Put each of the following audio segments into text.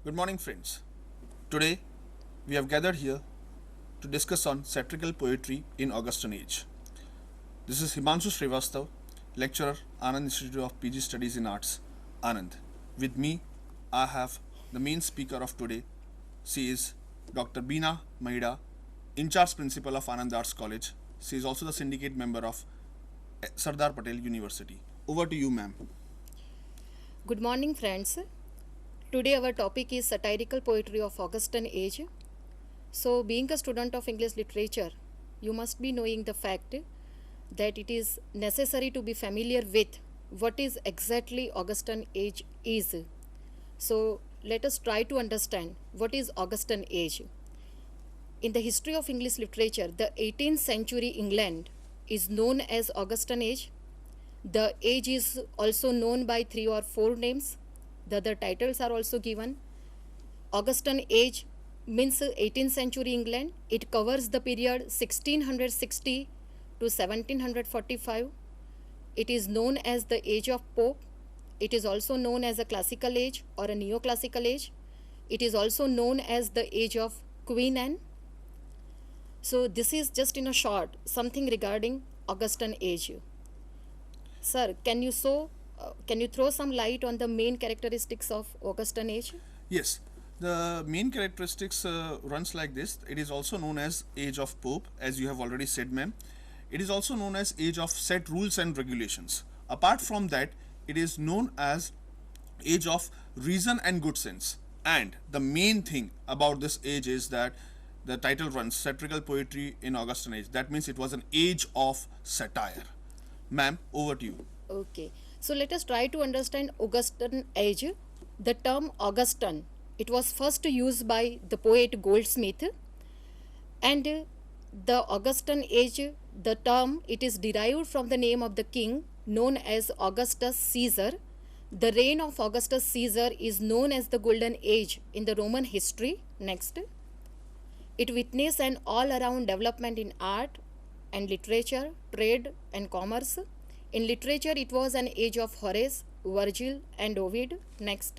Good morning, friends. Today, we have gathered here to discuss on satirical poetry in Augustan age. This is Himanshu Srivastav, lecturer, Anand Institute of PG Studies in Arts, Anand. With me, I have the main speaker of today. She is Dr. Beena Mahida, in charge principal of Anand Arts College. She is also the syndicate member of Sardar Patel University. Over to you, ma'am. Good morning, friends. Today, our topic is satirical poetry of Augustan age. So, being a student of English literature, you must be knowing the fact that it is necessary to be familiar with what is exactly Augustan age is. So, let us try to understand what is Augustan age. In the history of English literature, the 18th century England is known as Augustan age. The age is also known by 3 or 4 names. The other titles are also given. Augustan age means 18th century England. It covers the period 1660 to 1745. It is known as the age of Pope. It is also known as a classical age or a neoclassical age. It is also known as the age of Queen Anne. So this is just in a short something regarding Augustan age. Sir, can you throw some light on the main characteristics of Augustan age? Yes, the main characteristics runs like this. It is also known as age of Pope, as you have already said, ma'am. It is also known as age of set rules and regulations. Apart from that, it is known as age of reason and good sense. And the main thing about this age is that the title runs satirical poetry in Augustan age. That means it was an age of satire. Ma'am, over to you. Okay. So let us try to understand Augustan age. The term Augustan, it was first used by the poet Goldsmith, and the Augustan age, the term, it is derived from the name of the king known as Augustus Caesar. The reign of Augustus Caesar is known as the Golden Age in the Roman history. Next. It witnessed an all-around development in art and literature, trade and commerce. In literature, it was an age of Horace, Virgil and Ovid. Next.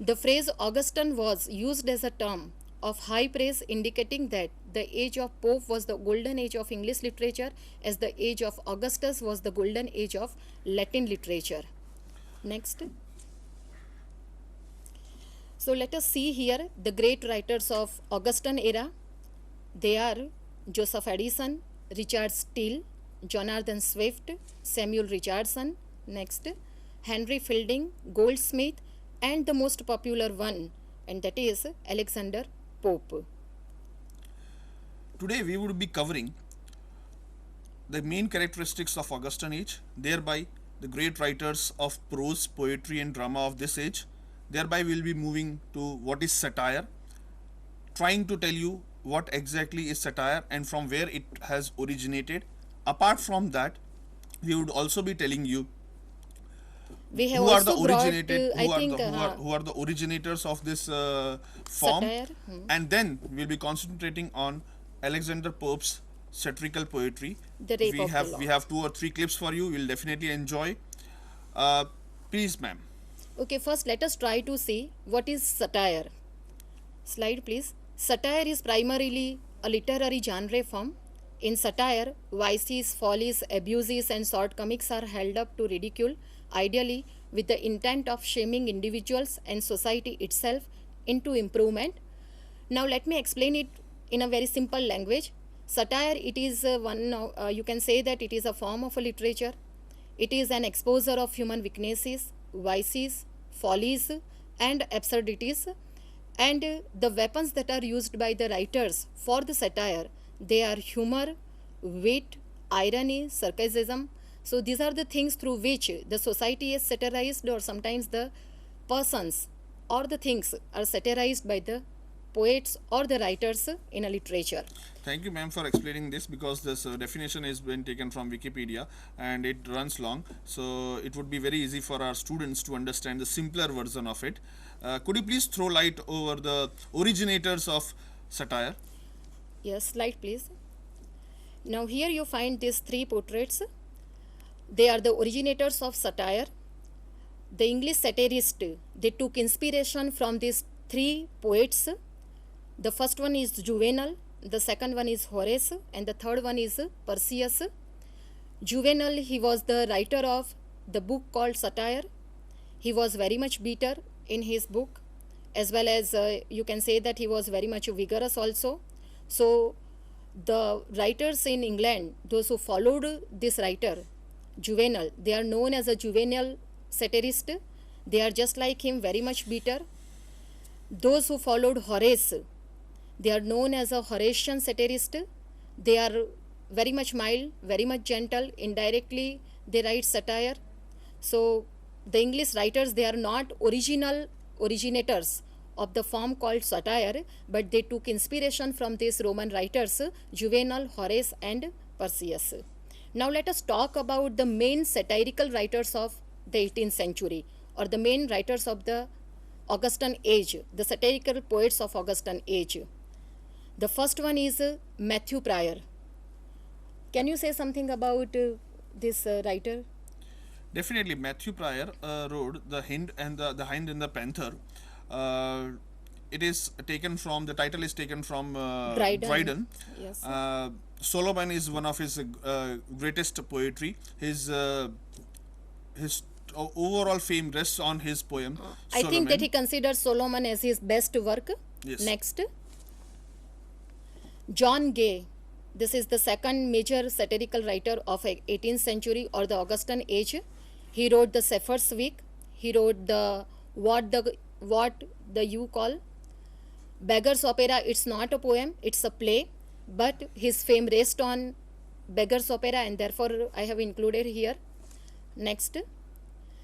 The phrase Augustan was used as a term of high praise, indicating that the age of Pope was the golden age of English literature, as the age of Augustus was the golden age of Latin literature. Next. So let us see here the great writers of Augustan era. They are Joseph Addison, Richard Steele, Jonathan Swift, Samuel Richardson. Next, Henry Fielding, Goldsmith, and the most popular one, and that is Alexander Pope. Today we would be covering the main characteristics of Augustan age, thereby the great writers of prose, poetry and drama of this age. Thereby we will be moving to what is satire, trying to tell you what exactly is satire and from where it has originated. Apart from that, we would also be telling you We have who are the also brought, originated I think, who are the originators of this form, satire. and then we'll be concentrating on Alexander Pope's satirical poetry. The Rape of the We Lock. have 2 or 3 clips for you. You'll definitely enjoy. uh, Please, ma'am. Okay, first let us try to see what is satire. Slide please. Satire is primarily a literary genre form. In satire, vices, follies, abuses, and shortcomings are held up to ridicule, ideally with the intent of shaming individuals and society itself into improvement. Now, let me explain it in a very simple language. Satire, it is you can say that it is a form of a literature. It is an exposure of human weaknesses, vices, follies, and absurdities. And the weapons that are used by the writers for the satire, they are humor, wit, irony, sarcasm. So these are the things through which the society is satirized, or sometimes the persons or the things are satirized by the poets or the writers in a literature. Thank you, ma'am, for explaining this, because this definition has been taken from Wikipedia and it runs long. So it would be very easy for our students to understand the simpler version of it. Could you please throw light over the originators of satire? Yes, slide please. Now here you find these 3 portraits. They are the originators of satire. the English satirist, they took inspiration from these three poets. The first one is Juvenal, the second one is Horace, and the third one is Persius. Juvenal, he was the writer of the book called Satire. He was very much bitter in his book, as well as you can say that he was very much vigorous also. So the writers in England, those who followed this writer, Juvenal, they are known as a juvenile satirist. They are just like him, very much bitter. Those who followed Horace, they are known as a Horatian satirist. They are very much mild, very much gentle. Indirectly, they write satire. So the English writers, they are not originators of the form called satire, but they took inspiration from these Roman writers, Juvenal, Horace, and Persius. Now let us talk about the main satirical writers of the 18th century, or the main writers of the Augustan age, the satirical poets of Augustan age. The first one is Matthew Prior. Can you say something about this writer? Definitely, Matthew Prior wrote The Hind and the Hind and the Panther. Uh, it is taken from, the title is taken from Dryden. Yes. Solomon is one of his greatest poetry. His overall fame rests on his poem. I think that he considers Solomon as his best work. Yes. Next, John Gay. This is the second major satirical writer of 18th century or the Augustan age. He wrote the Zephyr's Week. He wrote the what the you call Beggar's Opera. It's not a poem, it's a play, but his fame rests on Beggar's Opera, and therefore I have included here. Next,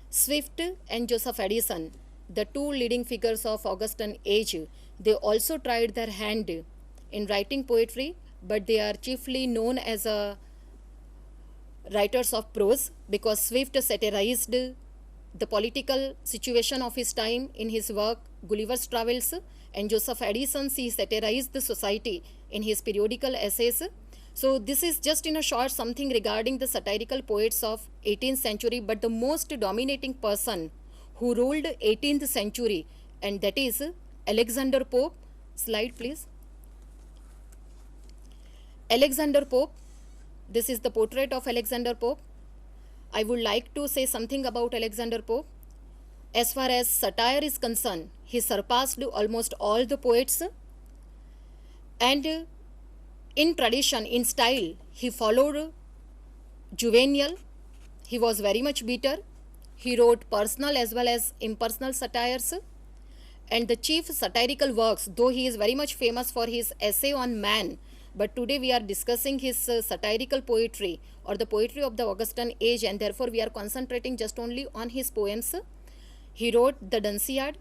Swift and Joseph Addison, the two leading figures of Augustan age, they also tried their hand in writing poetry, but they are chiefly known as writers of prose, because Swift satirized the political situation of his time in his work Gulliver's Travels, and Joseph Addison, he satirized the society in his periodical essays. So this is just in a short something regarding the satirical poets of 18th century, but the most dominating person who ruled 18th century, and that is Alexander Pope. Slide please. Alexander Pope. This is the portrait of Alexander Pope. I would like to say something about Alexander Pope. As far as satire is concerned, he surpassed almost all the poets, and in tradition, in style, he followed Juvenal. He was very much bitter. He wrote personal as well as impersonal satires, and the chief satirical works, though he is very much famous for his essay on man, but today we are discussing his satirical poetry or the poetry of the Augustan age, and therefore we are concentrating just only on his poems. He wrote the Dunciad,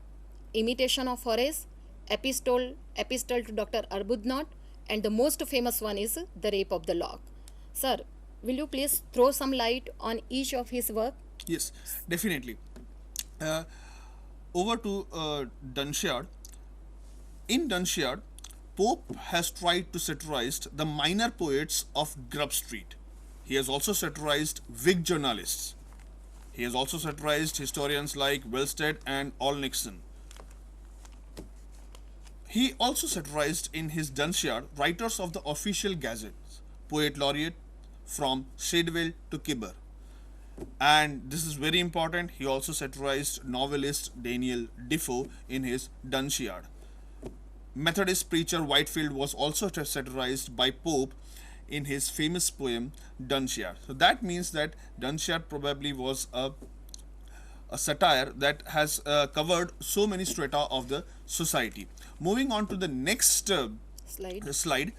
Imitation of Horace, Epistle to Dr. Arbuthnot, and the most famous one is The Rape of the Lock. Sir, will you please throw some light on each of his work? Yes, definitely. Over to Dunciad. In Dunciad, Pope has tried to satirize the minor poets of Grub Street. He has also satirized Whig journalists. He has also satirized historians like Wellsted and Al Nixon. He also satirized in his Dunciad writers of the official gazettes, poet laureate from Shadwell to Kibber. And this is very important, he also satirized novelist Daniel Defoe in his Dunciad. Methodist preacher Whitefield was also satirized by Pope in his famous poem Dunciad. So that means that Dunciad probably was a satire that has covered so many strata of the society. Moving on to the next slide,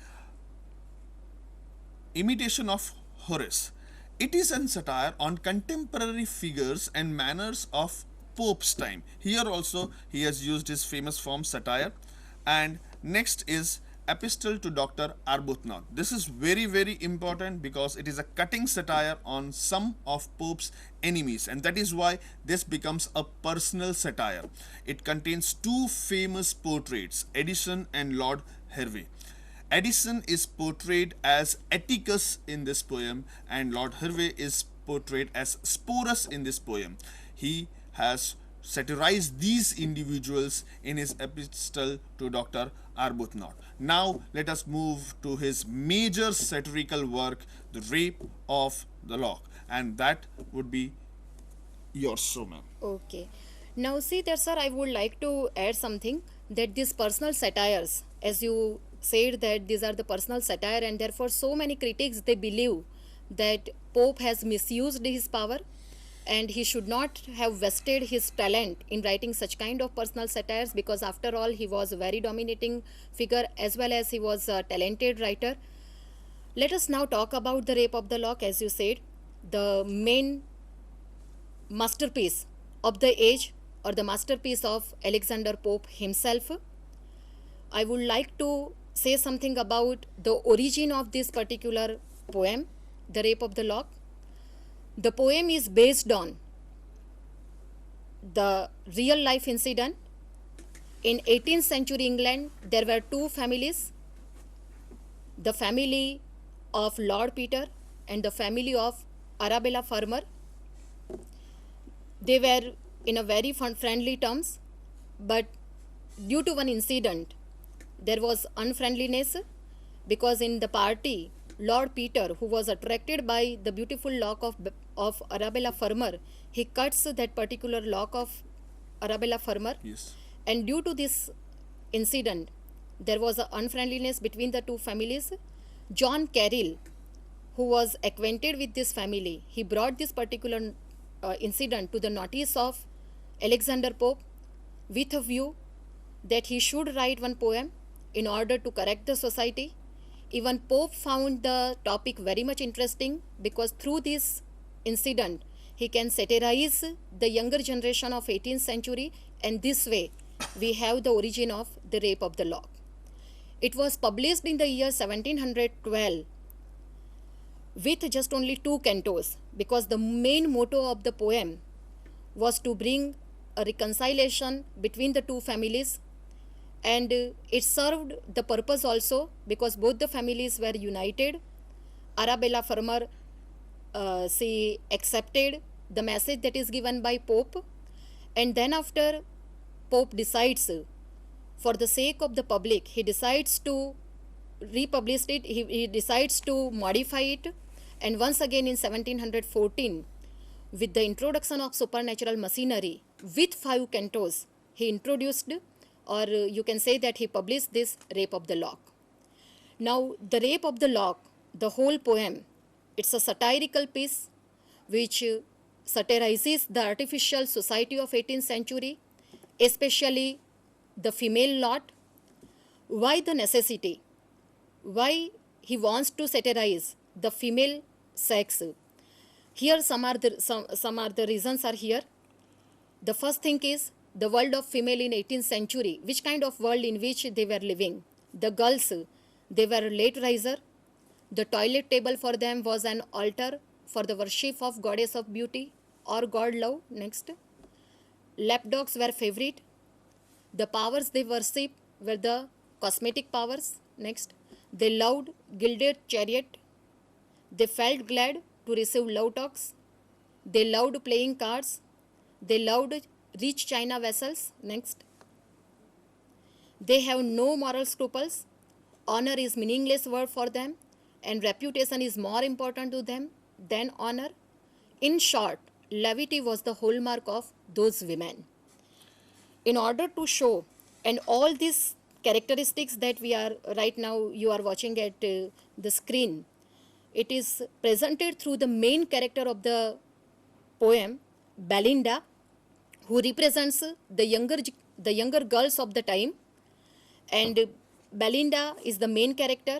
Imitation of Horace. It is a satire on contemporary figures and manners of Pope's time. Here also he has used his famous form satire. And next is Epistle to Dr. Arbuthnot. This is very, very important because it is a cutting satire on some of Pope's enemies, and that is why this becomes a personal satire. It contains two famous portraits, Addison and Lord Hervey. Addison is portrayed as Atticus in this poem, and Lord Hervey is portrayed as Sporus in this poem. He has satirized these individuals in his epistle to Dr. Arbuthnot. Now let us move to his major satirical work, The Rape of the Lock, and that would be yours, so ma'am. Okay. Now, see there, sir, I would like to add something that these personal satires, as you said, that these are the personal satire, and therefore, so many critics they believe that Pope has misused his power and he should not have vested his talent in writing such kind of personal satires, because after all he was a very dominating figure as well as he was a talented writer. Let us now talk about The Rape of the Lock. As you said, the main masterpiece of the age, or the masterpiece of Alexander Pope himself. I would like to say something about the origin of this particular poem, The Rape of the Lock. The poem is based on the real life incident. In 18th century England, there were two families, the family of Lord Peter and the family of Arabella Fermor. They were in a very friendly terms, but due to one incident, there was unfriendliness, because in the party, Lord Peter, who was attracted by the beautiful lock of Arabella Fermor, he cuts that particular lock of Arabella Fermor. Yes. And due to this incident, there was an unfriendliness between the two families. John Caryll, who was acquainted with this family, he brought this particular incident to the notice of Alexander Pope with a view that he should write one poem in order to correct the society. Even Pope found the topic very much interesting, because through this incident he can satirize the younger generation of 18th century, and this way we have the origin of The Rape of the Lock. It was published in the year 1712 with just only 2 cantos, because the main motto of the poem was to bring a reconciliation between the two families, and it served the purpose also, because both the families were united. Arabella Fermor, she accepted the message that is given by Pope, and then after Pope decides, for the sake of the public, he decides to republish it, he decides to modify it, and once again in 1714, with the introduction of supernatural machinery, with 5 cantos, he introduced, or you can say that he published this Rape of the Lock. Now, The Rape of the Lock, the whole poem, it's a satirical piece which satirizes the artificial society of 18th century, especially the female lot. Why the necessity? Why he wants to satirize the female sex? Here some are the reasons are here. The first thing is the world of female in 18th century, which kind of world in which they were living. The girls, they were late riser. The toilet table for them was an altar for the worship of goddess of beauty or god love. Next, lapdogs were favorite. The powers they worship were the cosmetic powers. Next, they loved gilded chariot. They felt glad to receive love talks. They loved playing cards. They loved rich china vessels. Next, they have no moral scruples. Honor is meaningless word for them, and reputation is more important to them than honor. In short, levity was the hallmark of those women. In order to show, and all these characteristics that we are right now you are watching at the screen, it is presented through the main character of the poem, Belinda, who represents the younger girls of the time, and Belinda is the main character.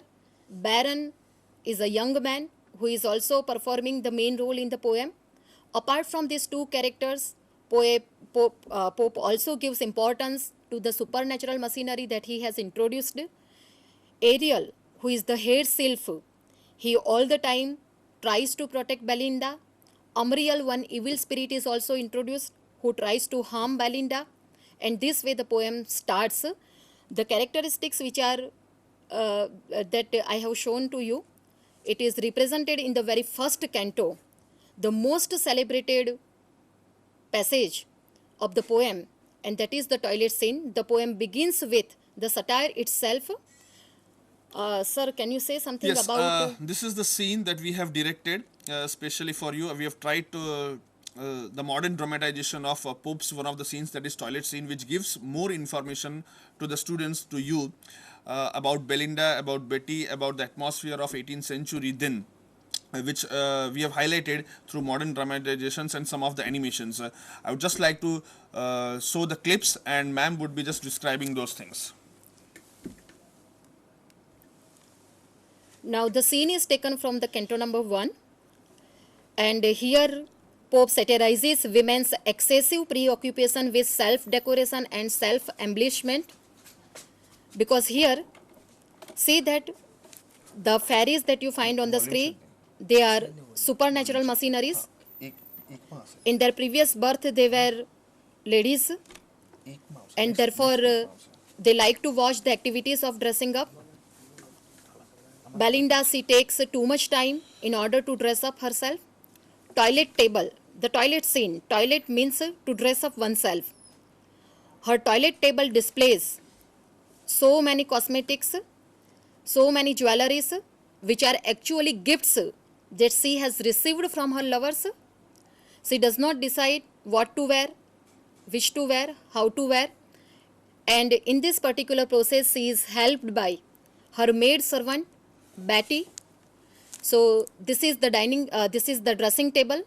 Baron is a young man who is also performing the main role in the poem. Apart from these two characters, Pope also gives importance to the supernatural machinery that he has introduced. Ariel, who is the head sylph, he all the time tries to protect Belinda. Umbriel, one evil spirit, is also introduced who tries to harm Belinda, and this way the poem starts. The characteristics which are that I have shown to you, it is represented in the very first canto. The most celebrated passage of the poem, and that is the toilet scene. The poem begins with the satire itself. Sir, can you say something Yes, about? this is the scene that we have directed, especially for you. We have tried to the modern dramatization of Pope's one of the scenes, that is toilet scene, which gives more information to the students, to you, about Belinda, about Betty, about the atmosphere of 18th century then, which we have highlighted through modern dramatizations and some of the animations. I would just like to show the clips, and ma'am would be just describing those things. Now, the scene is taken from the canto number 1, and here Pope satirizes women's excessive preoccupation with self decoration and self embellishment. Because here, see that the fairies that you find on the screen, they are supernatural machineries. In their previous birth, they were ladies, and therefore they like to watch the activities of dressing up. Belinda, she takes too much time in order to dress up herself. Toilet table, the toilet scene. Toilet means to dress up oneself. Her toilet table displays so many cosmetics, so many jewelries, which are actually gifts that she has received from her lovers. She does not decide what to wear, which to wear, how to wear. And in this particular process, she is helped by her maid servant, Betty. So this is the this is the dressing table.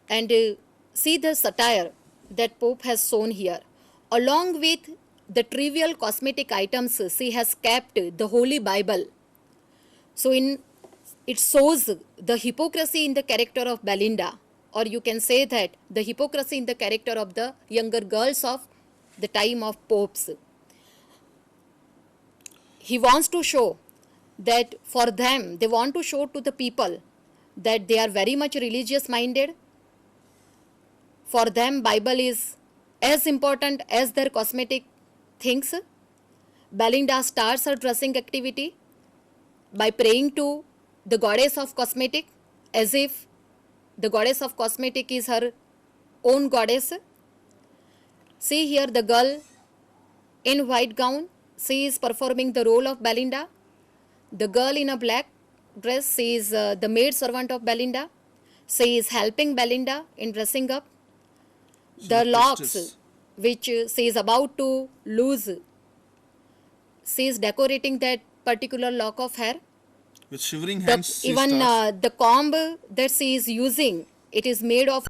And see the satire that Pope has shown here. Along with the trivial cosmetic items, she has kept the Holy Bible. So it shows the hypocrisy in the character of Belinda, or you can say that the hypocrisy in the character of the younger girls of the time of popes. He wants to show that for them, they want to show to the people that they are very much religious minded. For them, Bible is as important as their cosmetic things. Belinda starts her dressing activity by praying to the goddess of cosmetic, as if the goddess of cosmetic is her own goddess. See here the girl in white gown, she is performing the role of Belinda. The girl in a black dress, she is the maid servant of Belinda. She is helping Belinda in dressing up. The locks, which she is about to lose, she is decorating that particular lock of hair. With shivering hands, Even the comb that she is using, it is made of